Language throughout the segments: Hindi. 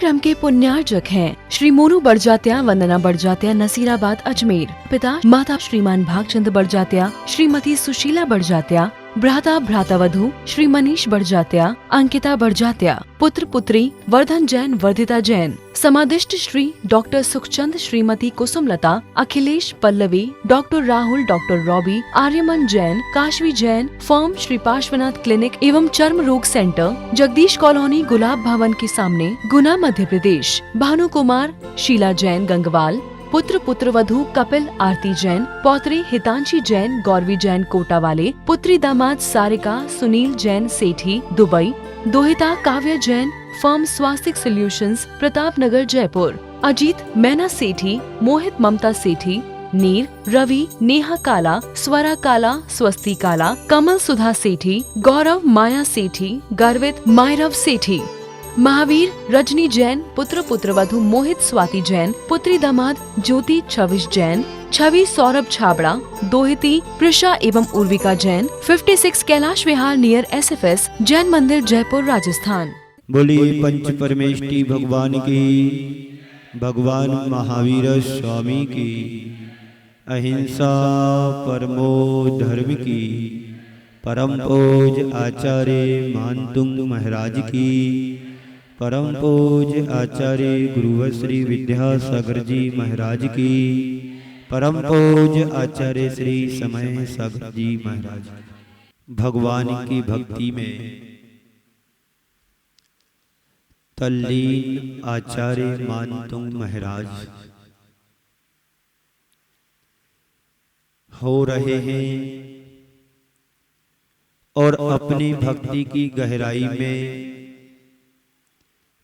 क्रम के पुण्यार्जक हैं श्री मोनू बड़जात्या, वंदना बड़जात्या, नसीराबाद, अजमेर। पिता माता श्रीमान भागचंद बड़जात्या, श्रीमती सुशीला बड़जात्या, भ्राता भ्रातावधू श्री मनीष बड़जात्या, अंकिता बड़जात्या, पुत्र पुत्री वर्धन जैन, वर्धिता जैन। समादिष्ट Shri doctor Sukhchand, Shrimati Kusumlata, Akhilesh Pallavi, doctor Rahul, doctor Robbie, Aryaman Jain, Kashvi Jain. Firm Shri Parshvanath clinic एवं चर्म रोग सेंटर, जगदीश कॉलोनी, गुलाब भवन के सामने, गुना, मध्य प्रदेश। भानु कुमार, शीला जैन, गंगवाल। पुत्र पुत्रवधू कपिल, आरती जैन, पौत्री हितांशी जैन, गौरवी जैन, कोटा वाले। पुत्री दामाद सारिका, सुनील जैन, सेठी, दुबई। दोहिता काव्या जैन, फर्म स्वास्तिक सॉल्यूशंस, प्रताप नगर, जयपुर। अजीत मैना सेठी, मोहित ममता सेठी, नीर, रवि, नेहा काला, स्वरा काला, स्वस्ति काला, कमल सुधा सेठी, गौरव माया सेठी, गर्वित मायरव सेठी। महावीर रजनी जैन, पुत्र पुत्रवधू मोहित स्वाति जैन, पुत्री दामाद ज्योति छविश जैन, छवि सौरभ छाबड़ा, दोहिती प्रिशा एवं उर्विका जैन। 56 कैलाश विहार नियर SFS जैन मंदिर, जयपुर, राजस्थान। बोलिए पंच परमेष्टि भगवान की, भगवान महावीर स्वामी की, अहिंसा परमो धर्म की, परम पूज आचार्य मानतुंग महाराज की, परम पूज आचार्य गुरु श्री विद्यासागर जी महाराज की, परम पूज आचार्य श्री समय सागर जी महाराज। भगवान की भक्ति में तल्लीन आचार्य मानतुंग महाराज हो रहे हैं और अपनी भक्ति की गहराई में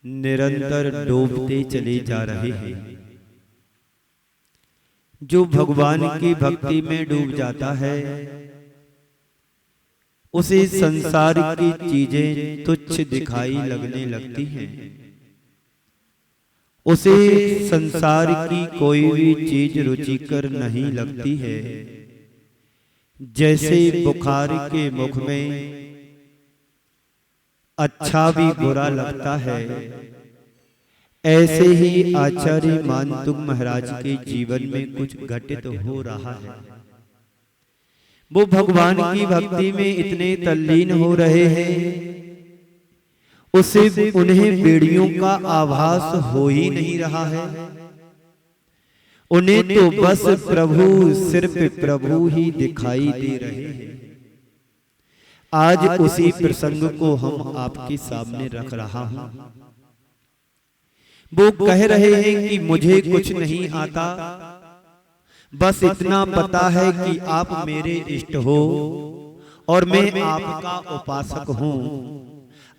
निरंतर डूबते चले जा रहे हैं। जो भगवान की भक्ति में डूब जाता है उसे संसार की चीजें तुच्छ दिखाई लगने लगती हैं। उसे संसार की कोई भी चीज रुचिकर नहीं लगती है। जैसे बुखार के मुख में अच्छा भी बुरा लगता है, ऐसे ही आचार्य मानतुंग महाराज के जीवन में कुछ घटित हो रहा है। वो भगवान की भक्ति में इतने तल्लीन हो रहे हैं, उसे उन्हें बेड़ियों का आभास हो ही नहीं रहा है। उन्हें तो बस प्रभु, सिर्फ प्रभु ही दिखाई दे रहे हैं। आज उसी प्रसंग को हम आपके सामने रख रहा हूं। वो कह रहे हैं कि मुझे कुछ नहीं आता, बस इतना पता है कि आप मेरे इष्ट हो और मैं आपका उपासक हूं।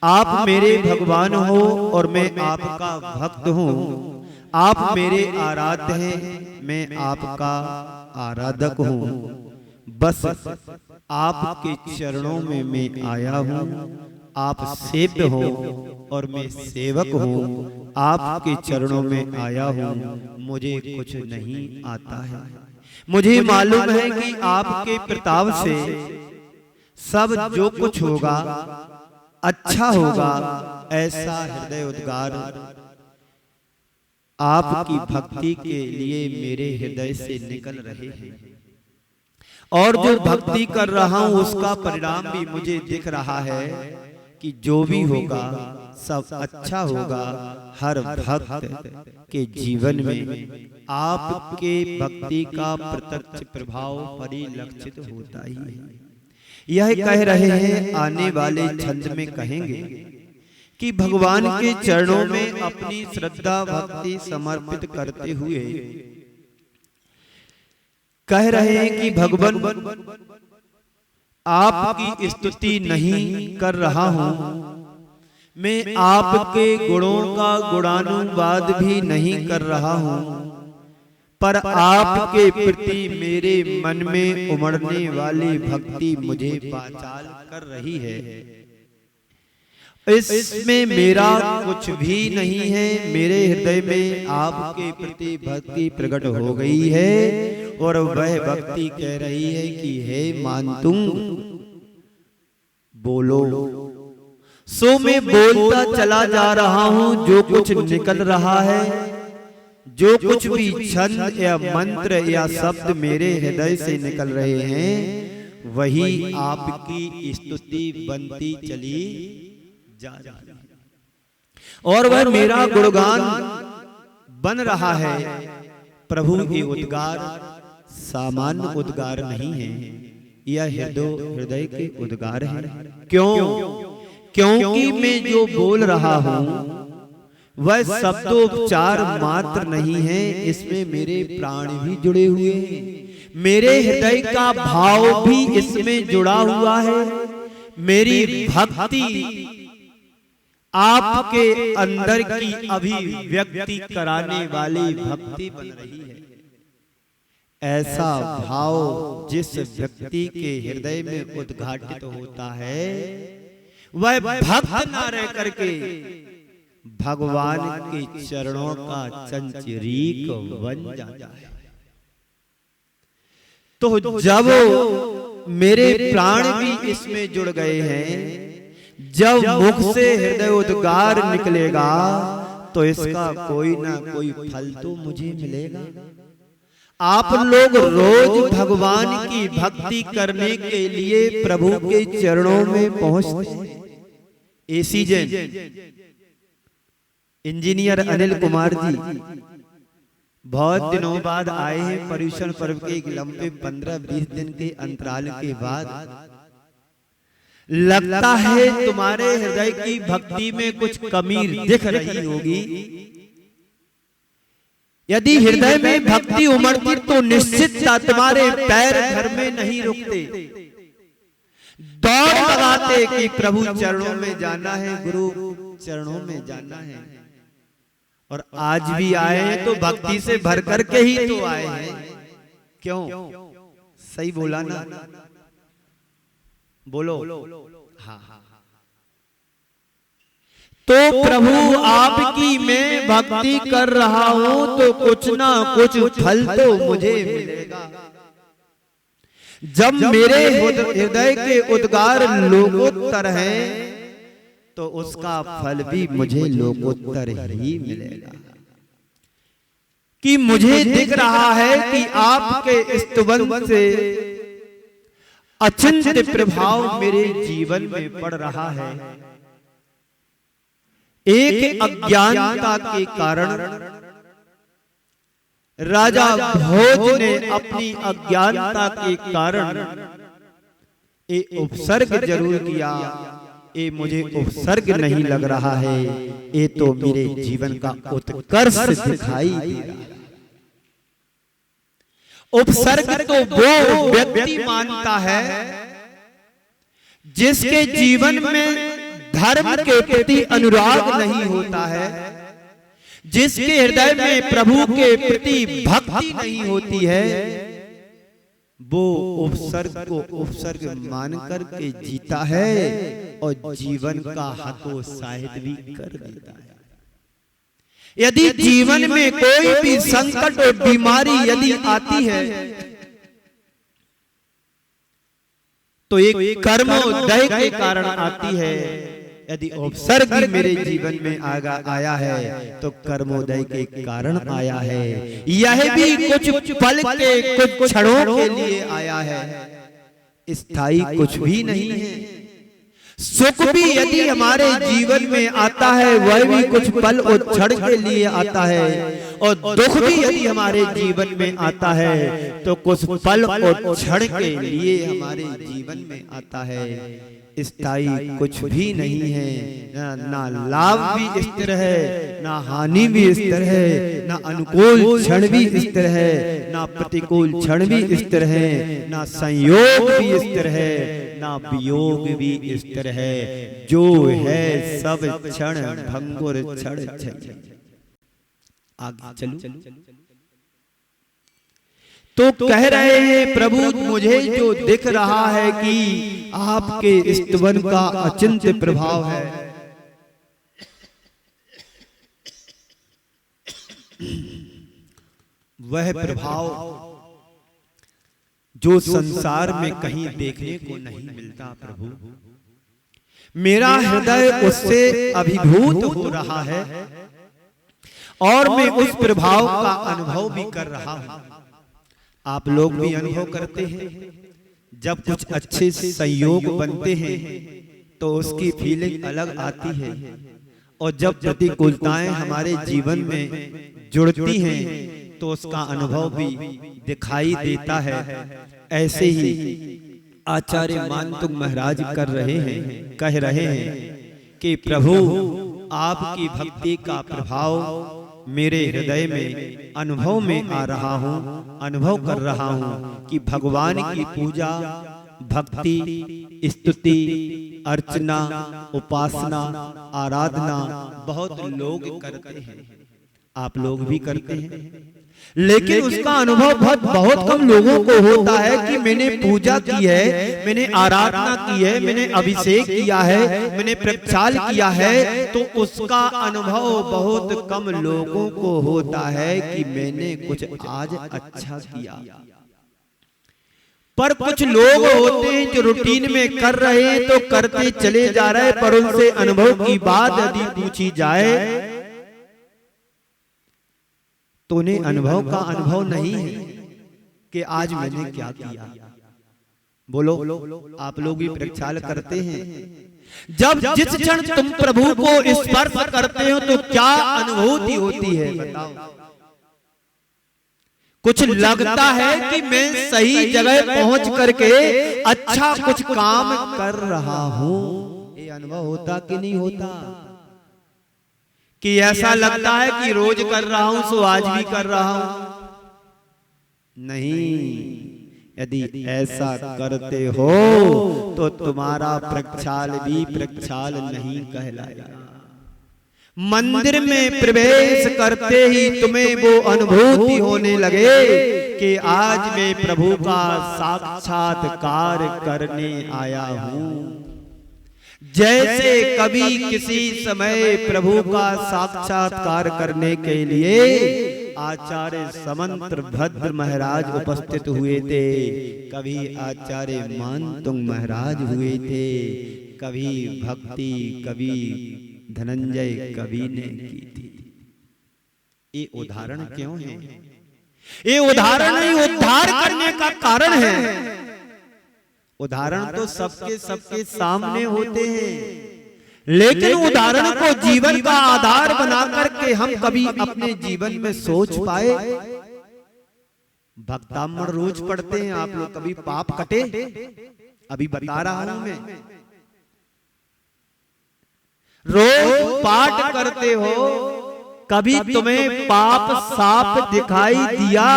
आप मेरे भगवान हो और मैं आपका भक्त हूं। आप मेरे आराध्य हैं, मैं आपका आराधक हूं। बस आपके चरणों में मैं आया हूं। आप सेव्य हो और मैं सेवक हूं। आपके चरणों में आया हूं। मुझे कुछ नहीं आता है। मुझे मालूम है कि आपके प्रताप से सब जो कुछ होगा अच्छा होगा। ऐसा हृदय उद्गार आपकी भक्ति के लिए मेरे हृदय से निकल रहे हैं और जो भक्ति कर रहा हूं उसका परिणाम भी मुझे दिख रहा है कि जो भी होगा सब अच्छा होगा। हर भक्त के जीवन में आपके भक्ति का प्रत्यक्ष प्रभाव परिलक्षित होता ही है। यह कह रहे हैं, आने वाले छंद में कहेंगे कि भगवान के चरणों में अपनी श्रद्धा भक्ति समर्पित करते हुए कह रहे हैं कि भगवान आपकी स्तुति नहीं कर रहा हूं, मैं आपके गुणों का गुणानुवाद भी नहीं कर रहा हूं, पर आपके प्रति मेरे मन में उमड़ने वाली भक्ति मुझे वाचाल कर रही है। इसमें मेरा कुछ भी नहीं है। मेरे हृदय में आपके प्रति भक्ति प्रकट हो गई है और वह भक्ति कह रही है कि हे मानतुंग बोलो, सो मैं बोलता चला जा रहा हूं, जो कुछ निकल रहा है, जो कुछ भी छंद या मंत्र या शब्द मेरे हृदय से निकल रहे हैं, वही आपकी स्तुति बनती चली जा रही है, और वह मेरा गुणगान बन रहा है। प्रभु के उद्गार सामान्य उद्गार नहीं है, यह हृदय के उद्गार है। क्योंकि मैं जो बोल रहा हूं वह शब्दोपचार मात्र नहीं है, इसमें मेरे प्राण भी जुड़े हुए हैं, मेरे हृदय का भाव भी इसमें जुड़ा हुआ है। मेरी भक्ति आपके अंदर की अभिव्यक्ति कराने वाली भक्ति बन रही है। ऐसा भाव जिस व्यक्ति के हृदय में उद्घाटित होता है, वह भक्त ना रह करके भगवान के चरणों का चंचरीक बन जाता है। तो जब मेरे प्राण भी इसमें जुड़ गए हैं, जब मुख से हृदय उद्गार निकलेगा, तो इसका कोई ना कोई फल तो मुझे मिलेगा। आप लोग रोज भगवान की भक्ति करने के लिए प्रभु के चरणों में पहुंचते हैं। एसीजन इंजीनियर अनिल कुमार जी बहुत दिनों बाद आए हैं, पर्यूषण पर्व के एक लंबे 15-20 दिन के अंतराल के बाद। लगता है तुम्हारे हृदय की भक्ति में कुछ कमी दिख रही होगी। यदि हृदय में भक्ति उमड़ती तो निश्चित तुम्हारे पैर घर में नहीं रुकते, दौड़ लगाते कि प्रभु चरणों में जाना है, गुरु चरणों में जाना है। और आज भी आए हैं तो भक्ति से भर करके ही तो आए हैं। क्यों? सही बोला ना? बोलो। हाँ। तो प्रभु आपकी मैं भक्ति कर रहा हूं, तो कुछ ना कुछ फल तो मुझे मिलेगा। जब मेरे हृदय के उद्गार लोकोत्तर हैं, तो उसका फल भी मुझे लोकोत्तर ही मिलेगा। कि मुझे दिख रहा है कि आपके स्तुवन से अचिंत्य प्रभाव मेरे जीवन में पड़ रहा है। एक अज्ञानता के कारण राजा भोज ने अपनी अज्ञानता के कारण एक उपसर्ग जरूर किया। ये मुझे उपसर्ग नहीं लग रहा है, ये तो मेरे जीवन का उत्कर्ष दिखाई दे रहा है। उपसर्ग तो वो व्यक्ति मानता है जिसके जीवन में धर्म के प्रति अनुराग नहीं होता है, जिसके हृदय में प्रभु के प्रति भक्ति नहीं होती है, वो उपसर्ग को उपसर्ग मानकर के जीता है और जीवन का हतोत्साहित भी कर देता है। यदि जीवन में कोई भी संकट और बीमारी यदि आती है, तो एक कर्मोदय के कारण आती है। यदि उपसर्ग मेरे जीवन में आया है, तो कर्मोदय के कारण आया है। यह भी कुछ पल के कुछ क्षणों के लिए आया है, स्थायी कुछ भी नहीं है। सुख भी यदि हमारे जीवन में आता है, वह भी कुछ पल और क्षण के लिए आता है। और दुख भी यदि हमारे जीवन में आता है, तो कुछ पल और क्षण के लिए हमारे जीवन में आता है। स्थायी कुछ भी नहीं है। ना लाभ भी स्थिर है, ना हानि भी स्थिर है, ना अनुकूल क्षण भी स्थिर है, ना प्रतिकूल क्षण भी स्थिर है, ना संयोग भी स्थिर है, ना वियोग भी स्थिर है। जो है सब क्षण भंगुर क्षण। आगे चलो। तो कह रहे हैं प्रभु, मुझे जो दिख रहा है कि आपके स्तवन का अचिंत्य प्रभाव है। वह प्रभाव जो संसार में कहीं देखने को नहीं मिलता प्रभु। मेरा हृदय उससे अभिभूत हो रहा है और मैं उस प्रभाव का अनुभव भी कर रहा हूं। आप लोग भी अनुभव करते हैं, जब कुछ अच्छे संयोग बनते हैं तो उसकी फीलिंग अलग आती है, और जब प्रतिकूलताएं हमारे जीवन में जुड़ती हैं तो उसका अनुभव भी दिखाई देता है। ऐसे ही आचार्य मानतुंग महाराज कह रहे हैं कि प्रभु आपकी भक्ति का प्रभाव मेरे हृदय में अनुभव में आ रहा हूँ, अनुभव कर रहा हूँ कि भगवान की पूजा, भक्ति, स्तुति, अर्चना, उपासना, आराधना बहुत लोग करते हैं, आप लोग भी करते हैं, लेकिन उसका अनुभव बहुत कम लोगों को होता है कि मैंने पूजा की है, मैंने आराधना की है, मैंने अभिषेक किया है, मैंने प्रक्षाल किया है, तो उसका अनुभव बहुत कम लोगों को होता है कि मैंने कुछ आज अच्छा किया। पर कुछ लोग होते हैं जो रूटीन में कर रहे हैं तो करते चले जा रहे हैं, पर उनसे अनुभव की बात यदि पूछी जाए तो उन्हें अनुभव का अनुभव नहीं है कि आज मैंने क्या किया। बोलो, आप लोग भी प्रक्षाल करते हैं, जब जिस क्षण तुम प्रभु को स्पर्श करते हो तो क्या अनुभूति होती है बताओ। कुछ लगता है कि मैं सही जगह पहुंच करके अच्छा कुछ काम कर रहा हूं, ये अनुभव होता कि नहीं होता? कि ऐसा लगता है कि रोज कर रहा हूं सो आज भी कर रहा हूं। नहीं, यदि ऐसा करते हो तो तुम्हारा प्रक्षाल भी प्रक्षाल नहीं कहलाएगा। मंदिर में प्रवेश करते ही तुम्हें वो अनुभूति होने लगे कि आज मैं प्रभु का साक्षात्कार करने आया हूं। जैसे कभी किसी समय प्रभु का साक्षात्कार करने के लिए आचार्य समंत भद्र महाराज उपस्थित हुए थे, कभी आचार्य मानतुंग महाराज हुए थे, कभी भक्ति, कभी धनंजय कवि ने की थी। ये उदाहरण क्यों है? ये उदाहरण नहीं, उद्धार करने का कारण है। उदाहरण तो सबके सामने होते हैं, लेकिन उदाहरण को जीवन का आधार बना करके हम कभी अपने जीवन में सोच पाए? भक्तामृत रोज पढ़ते हैं आप लोग, कभी पाप कटे? अभी बता रहा हूं मैं, रोज पाठ करते हो, कभी तुम्हें पाप साफ दिखाई दिया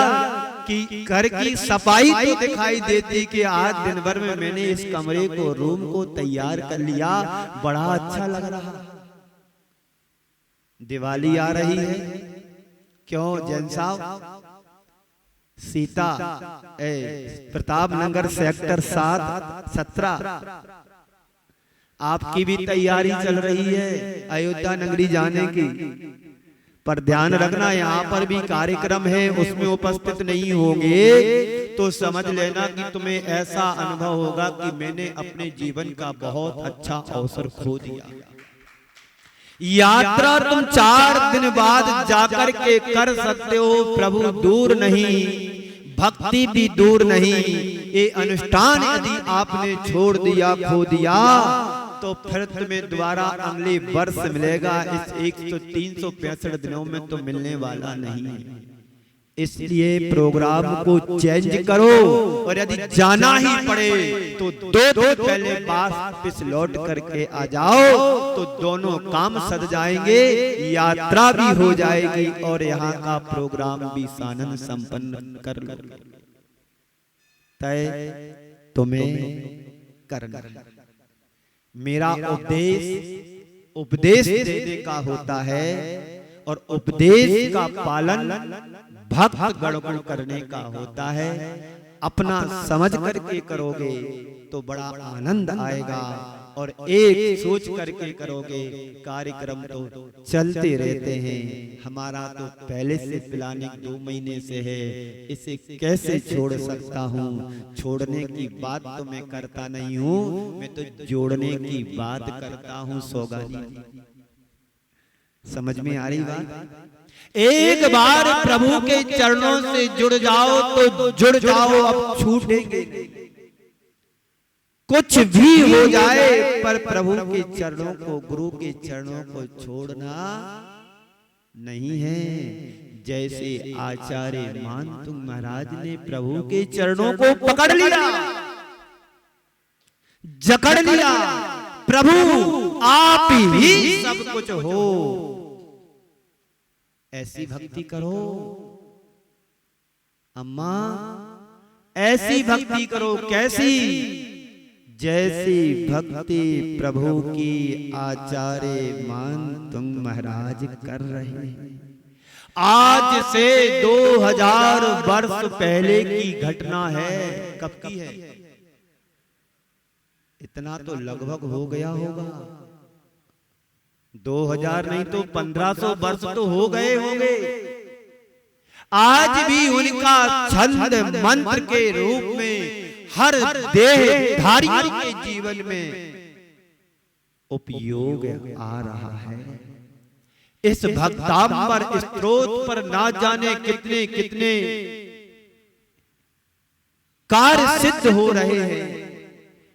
कि घर की सफाई तो दिखाई देती कि आज दिन भर में मैंने इस कमरे को, रूम को तैयार कर लिया, बड़ा अच्छा लग रहा। दिवाली आ रही है, क्यों जैन साहब? सीता प्रताप नगर सेक्टर 7-17 आपकी भी तैयारी चल रही है अयोध्या नगरी जाने की, पर ध्यान रखना यहाँ पर भी कार्यक्रम है, उसमें उपस्थित नहीं होंगे तो समझ लेना कि तुम्हें ऐसा अनुभव होगा कि मैंने अपने जीवन का बहुत अच्छा अवसर खो दिया। यात्रा तुम 4 दिन बाद जाकर के कर सकते हो, प्रभु दूर नहीं, भक्ति भी दूर नहीं। ये अनुष्ठान यदि आपने छोड़ दिया, खो दिया, तो फिर तुम्हें दोबारा अगले वर्ष मिलेगा, इस 365 दिनों में तो मिलने वाला नहीं है। इसलिए प्रोग्राम को चेंज करो, और यदि जाना ही पड़े तो 2 दिन पहले वापस लौट करके आ जाओ, तो दोनों काम सज जाएंगे, यात्रा भी हो जाएगी और यहाँ का प्रोग्राम भी सानंद संपन्न कर लो। तय तुम्हें करना। मेरा उपदेश देने का होता है, और उपदेश का पालन भक्त गण को करने का होता है। अपना समझ करके करोगे तो बड़ा आनंद आएगा, और एक सोच करके करोगे। कार्यक्रम तो चलते रहते हैं, हमारा तो पहले से प्लानिंग 2 महीने से है, इसे कैसे छोड़ सकता हूँ। छोड़ने की बात तो मैं करता नहीं हूँ, मैं तो जोड़ने की बात करता हूँ। सौगानी समझ में आ रही बात? एक बार प्रभु के चरणों से जुड़ जाओ तो जुड़ जाओ, अब छूटेंगे। कुछ भी हो जाए पर प्रभु के चरणों को, गुरु के चरणों को छोड़ना नहीं है। जैसे आचार्य मानतुंग महाराज ने प्रभु के चरणों को पकड़ लिया, जकड़ लिया, प्रभु आप ही सब कुछ हो, ऐसी भक्ति करो अम्मा, ऐसी भक्ति करो। कैसी? जैसी भक्ति प्रभु की आचार्य मानतुंग महाराज कर रहे हैं। आज से 2000 वर्ष पहले की घटना है। कब की है? इतना तो लगभग हो गया होगा, 2000 नहीं तो 1500 वर्ष तो हो गए होंगे। आज भी उनका छंद मंत्र के रूप में हर देहधारी के जीवन में उपयोग आ रहा है। इस भक्तांबर स्तोत्र पर ना जाने कितने कितने कार्य सिद्ध हो रहे हैं,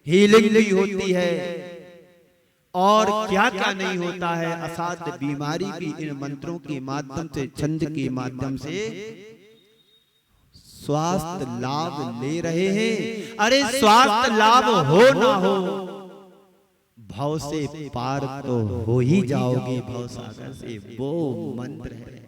हीलिंग भी होती है और क्या क्या नहीं होता है। असाध्य बीमारी भी इन मंत्रों के माध्यम से, छंद के माध्यम से स्वास्थ्य लाभ ले रहे हैं। अरे स्वास्थ्य लाभ हो ना हो, भव से पार तो हो ही जाओगे, भव सागर से, वो मंत्र है।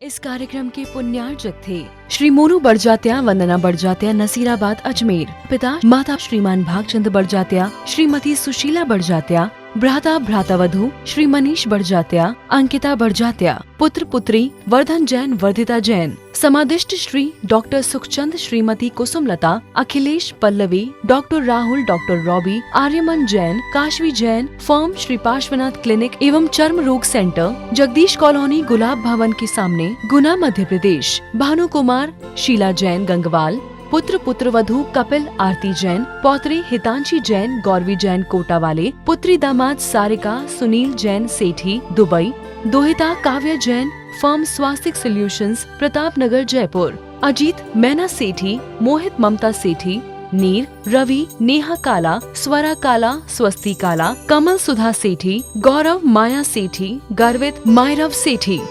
इस कार्यक्रम के पुण्यार्जक थे श्री मोनू बड़जात्या, वंदना बड़जात्या, नसीराबाद, अजमेर। पिता माता श्रीमान भागचंद बड़जात्या, श्रीमती सुशीला बड़जात्या, भ्राता भ्रातावधू श्री मनीष बड़जात्या, अंकिता बड़जात्या, पुत्र पुत्री वर्धन जैन, वर्धिता जैन। समादिष्ट Shri doctor Sukhchand, Shrimati Kusumlata, Akhilesh, Pallavi, doctor Rahul, doctor Robbie, Aryaman Jain, Kashvi Jain. Firm Shri Parshvanath clinic एवं चर्म रोग सेंटर, जगदीश कॉलोनी, गुलाब भवन के सामने, गुना, मध्य प्रदेश। भानु कुमार, शीला जैन, गंगवाल। पुत्र पुत्रवधू कपिल, आरती जैन, पौत्री हितांशी जैन, गौरवी जैन, कोटा वाले। पुत्री दामाद सारिका, सुनील जैन, सेठी, दुबई। दोहिता काव्या जैन, फर्म स्वास्तिक सॉल्यूशंस, प्रताप नगर, जयपुर। अजीत मैना सेठी, मोहित ममता सेठी, नीर, रवि, नेहा काला, स्वरा काला, स्वस्ति काला, कमल सुधा सेठी, गौरव, माया सेठी, गर्वित, मायरव सेठी।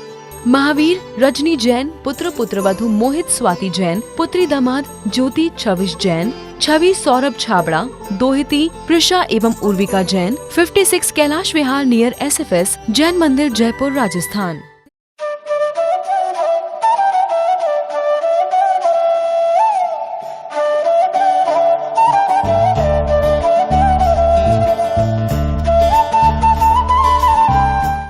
महावीर, रजनी जैन, पुत्र पुत्रवधू मोहित, स्वाति जैन, पुत्री दामाद ज्योति, छविश जैन, छवि, सौरभ छाबड़ा। दोहिती प्रिशा एवं उर्विका जैन, 56 कैलाश विहार नियर SFS, जैन मंदिर, जयपुर, राजस्थान।